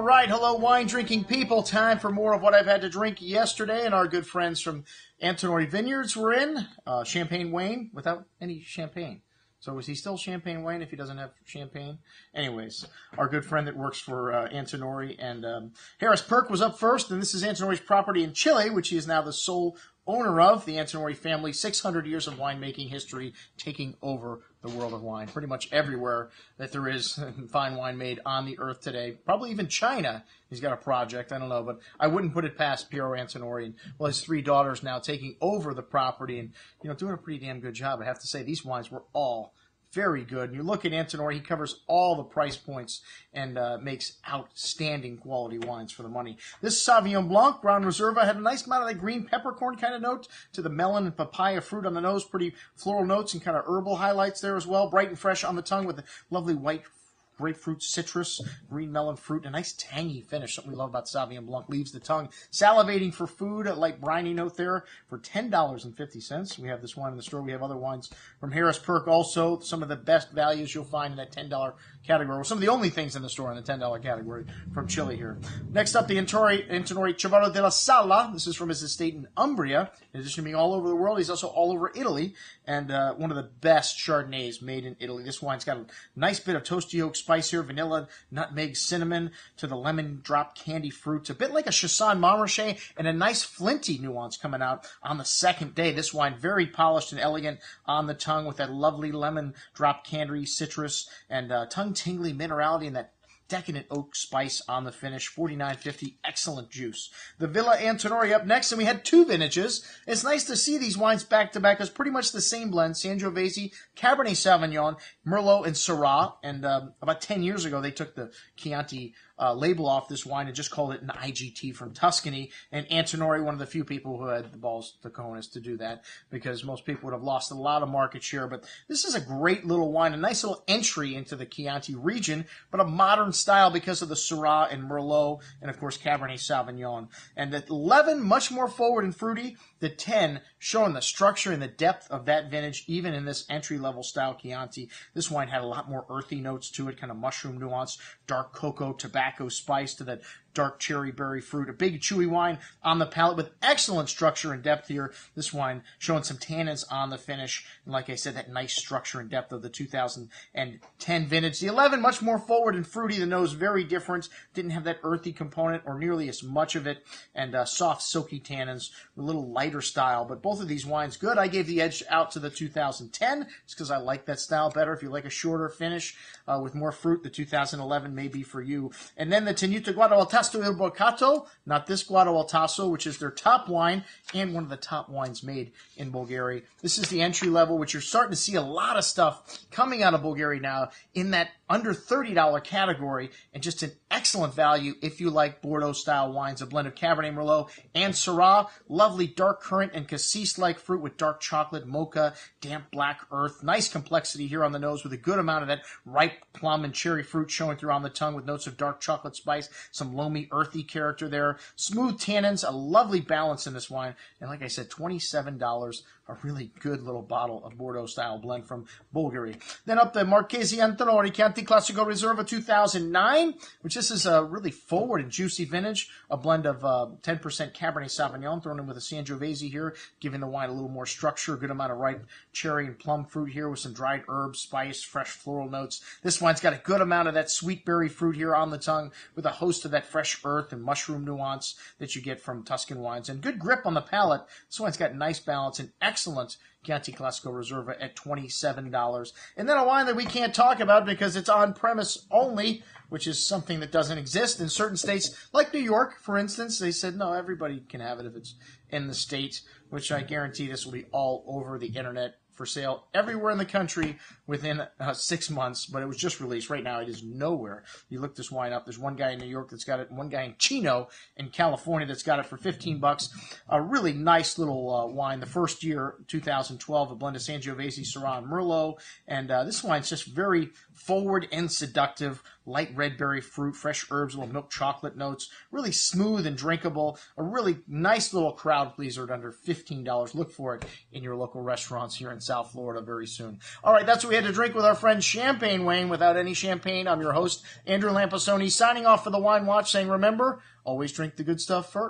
All right, hello, wine-drinking people. Time for more of what I've had to drink yesterday, and our good friends from Antinori Vineyards were in. Champagne Wayne without any champagne. So is he still Champagne Wayne if he doesn't have champagne? Anyways, our good friend that works for Antinori. And Harris Perk was up first, and this is Antinori's property in Chile, which he is now the sole owner of. The Antinori family, 600 years of winemaking history, taking over the world of wine. Pretty much everywhere that there is fine wine made on the earth today. Probably even China. He's got a project. I don't know, but I wouldn't put it past Piero Antinori. And well, his three daughters now taking over the property and doing a pretty damn good job. I have to say, these wines were all very good. And you look at Antinori, he covers all the price points and makes outstanding quality wines for the money. This Sauvignon Blanc, Gran Reserva, had a nice amount of that green peppercorn kind of note to the melon and papaya fruit on the nose. Pretty floral notes and kind of herbal highlights there as well. Bright and fresh on the tongue with a lovely white grapefruit, citrus, green melon fruit, a nice tangy finish. Something we love about Sauvignon Blanc. Leaves the tongue salivating for food, a light briny note there for $10.50. We have this wine in the store. We have other wines from Harris Perk also. Some of the best values you'll find in that $10 category. Well, some of the only things in the store in the $10 category from Chile here. Next up, the Antinori Chivarro della Sala. This is from his estate in Umbria. In addition to being all over the world, he's also all over Italy, and one of the best Chardonnays made in Italy. This wine's got a nice bit of toasty oak spice here, vanilla, nutmeg, cinnamon, to the lemon drop candy fruits. A bit like a Chassagne Montrachet, and a nice flinty nuance coming out on the second day. This wine very polished and elegant on the tongue with that lovely lemon drop candy, citrus, and tongue-tingly minerality and that decadent oak spice on the finish. $49.50, excellent juice. The Villa Antinori up next, and we had two vintages. It's nice to see these wines back-to-back. It's pretty much the same blend, Sangiovese, Cabernet Sauvignon, Merlot, and Syrah. And about 10 years ago, they took the Chianti label off this wine and just called it an IGT from Tuscany. And Antinori, one of the few people who had the balls, the cojones, to do that, because most people would have lost a lot of market share. But this is a great little wine, a nice little entry into the Chianti region, but a modern style because of the Syrah and Merlot, and of course Cabernet Sauvignon. And the 11, much more forward and fruity. The 10, showing the structure and the depth of that vintage, even in this entry-level style Chianti. This wine had a lot more earthy notes to it, kind of mushroom nuance, dark cocoa, tobacco spice to that dark cherry berry fruit. A big chewy wine on the palate with excellent structure and depth here. This wine showing some tannins on the finish. And like I said, that nice structure and depth of the 2010 vintage. The 11, much more forward and fruity. The nose very different. Didn't have that earthy component or nearly as much of it. And soft, silky tannins, a little lighter style. But both of these wines good. I gave the edge out to the 2010 just because I like that style better. If you like a shorter finish with more fruit, the 2011 may be for you. And then the Tenuta Guadaltasso Il Boccato, not this Guadaltasso, which is their top wine and one of the top wines made in Bulgaria. This is the entry level, which you're starting to see a lot of stuff coming out of Bulgaria now in that under $30 category, and just an excellent value if you like Bordeaux-style wines, a blend of Cabernet Merlot and Syrah. Lovely dark currant and cassis-like fruit with dark chocolate, mocha, damp black earth. Nice complexity here on the nose with a good amount of that ripe plum and cherry fruit showing through on the tongue with notes of dark chocolate spice, some loamy, earthy character there. Smooth tannins, a lovely balance in this wine. And like I said, $27, a really good little bottle of Bordeaux-style blend from Bulgaria. Then up the Marchesi Antinori Chianti Classico Reserva 2009, which this is a really forward and juicy vintage, a blend of 10% Cabernet Sauvignon thrown in with a Sangiovese here, giving the wine a little more structure, a good amount of ripe cherry and plum fruit here with some dried herbs, spice, fresh floral notes. This wine's got a good amount of that sweet berry fruit here on the tongue with a host of that fresh earth and mushroom nuance that you get from Tuscan wines. And good grip on the palate. This wine's got nice balance and excellent Chianti Classico Reserva at $27. And then a wine that we can't talk about because it's on premise only, which is something that doesn't exist in certain states, like New York, for instance. They said, no, everybody can have it if it's in the state, which I guarantee this will be all over the internet for sale everywhere in the country within 6 months, but it was just released. Right now, it is nowhere. You look this wine up. There's one guy in New York that's got it, and one guy in Chino in California that's got it for $15. A really nice little wine. The first year, 2012, a blend of Sangiovese, Syrah, and Merlot. And this wine's just very forward and seductive. Light red berry fruit, fresh herbs, little milk chocolate notes. Really smooth and drinkable. A really nice little crowd pleaser at under $15. Look for it in your local restaurants here in South South Florida very soon. All right, that's what we had to drink with our friend Champagne Wayne. Without any champagne, I'm your host, Andrew Lamposoni, signing off for the Wine Watch, saying, remember, always drink the good stuff first.